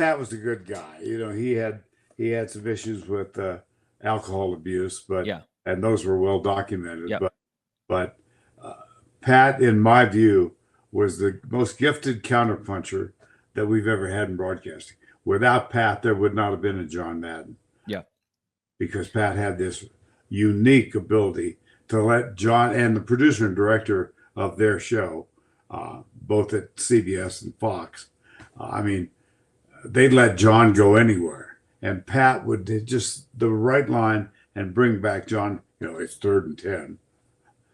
Pat was a good guy. He had some issues with alcohol abuse, Yeah. and those were well documented. Yep. But uh, Pat, in my view, was the most gifted counterpuncher that we've ever had in broadcasting. Without Pat, there would not have been a John Madden, Yeah. because Pat had this unique ability to let John, and the producer and director of their show, both at CBS and Fox, I mean, they'd let John go anywhere. And Pat would hit just the right line and bring back John, it's 3rd and 10,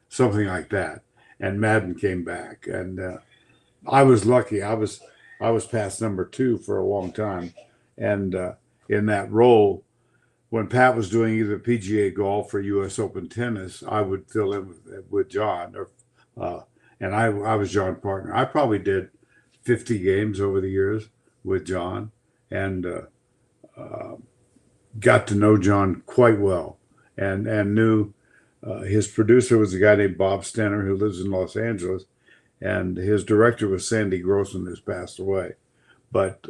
something like that. And Madden came back. And I was lucky. I was past number 2 for a long time. And in that role, when Pat was doing either PGA golf or U.S. Open tennis, I would fill in with John, and I was John's partner. I probably did 50 games over the years with John, and got to know John quite well, and knew his producer was a guy named Bob Stenner, who lives in Los Angeles, and his director was Sandy Grossman, who's passed away. But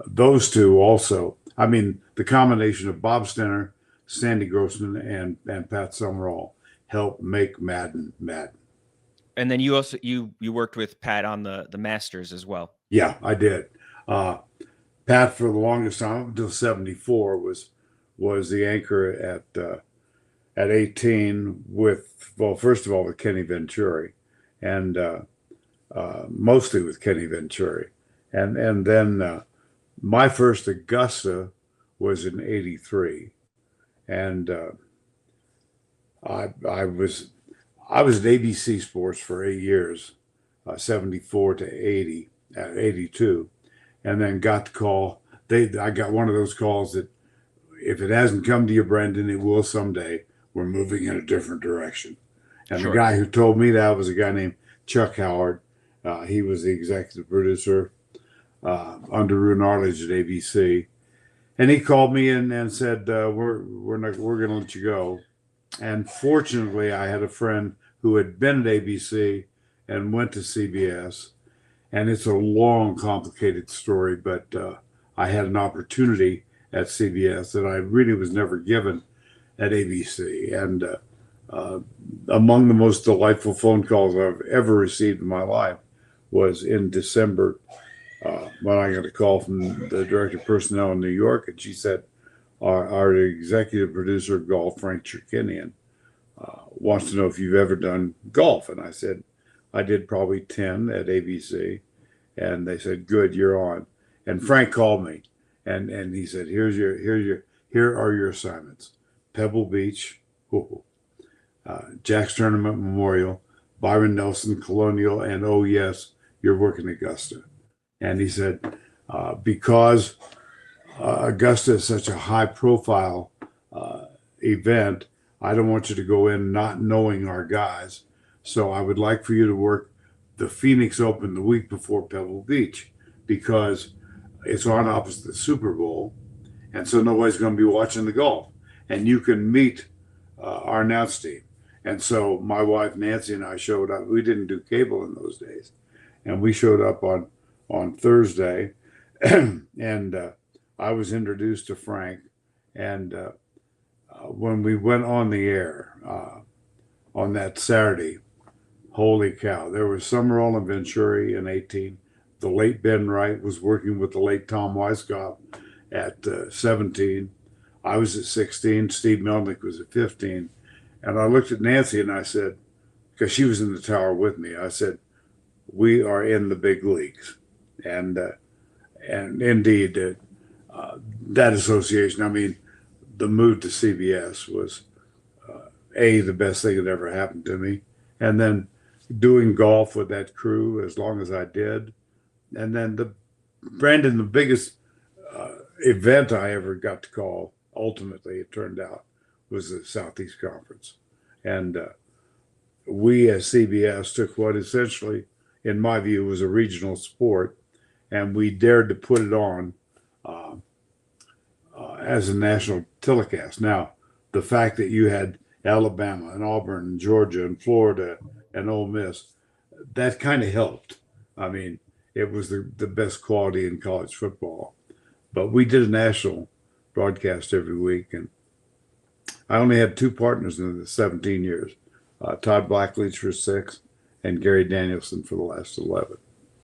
those two also, I mean, the combination of Bob Stenner, Sandy Grossman, and Pat Summerall helped make Madden Madden. And then you also you worked with Pat on the Masters as well. Yeah, I did. Pat, for the longest time, up until '74, was the anchor at 18 with, well, first of all, with Kenny Venturi, and mostly with Kenny Venturi, and then my first Augusta was in '83, and I was at ABC Sports for 8 years, '74 to '80, 82, and then got the call. I got one of those calls that, if it hasn't come to you, Brendan, it will someday. We're moving in a different direction. And Sure. the guy who told me that was a guy named Chuck Howard. He was the executive producer under Rune Arledge at ABC, and he called me in and said, we're going to let you go. And fortunately, I had a friend who had been at ABC and went to CBS, and it's a long, complicated story, but I had an opportunity at CBS that I really was never given at ABC. And among the most delightful phone calls I've ever received in my life was in December, when I got a call from the director of personnel in New York, and she said, our executive producer of golf, Frank Chirkinian, wants to know if you've ever done golf. And I said, I did probably 10 at ABC. And they said, good, you're on. And Frank called me, and he said, here are your assignments: Pebble Beach, Jack's Tournament Memorial, Byron Nelson Colonial, and oh yes, you're working Augusta. And he said, because Augusta is such a high profile event, I don't want you to go in not knowing our guys. So I would like for you to work the Phoenix Open the week before Pebble Beach, because it's on opposite the Super Bowl. And so nobody's going to be watching the golf. And you can meet our announce team. And so my wife, Nancy, and I showed up. We didn't do cable in those days. And we showed up on Thursday. And I was introduced to Frank. And when we went on the air on that Saturday, holy cow, there was Summerall and Venturi in 18. The late Ben Wright was working with the late Tom Weisskopf at 17. I was at 16. Steve Melnick was at 15. And I looked at Nancy and I said, because she was in the tower with me, I said, we are in the big leagues. And indeed, that association, I mean, the move to CBS was the best thing that ever happened to me. And then doing golf with that crew as long as I did. And then the biggest event I ever got to call, ultimately, it turned out, was the Southeast Conference. And we as CBS took what essentially, in my view, was a regional sport, and we dared to put it on as a national telecast. Now, the fact that you had Alabama and Auburn and Georgia and Florida and Ole Miss, that kind of helped. I mean, it was the best quality in college football. But we did a national broadcast every week, and I only had two partners in the 17 years, Todd Blackledge for 6 and Gary Danielson for the last 11.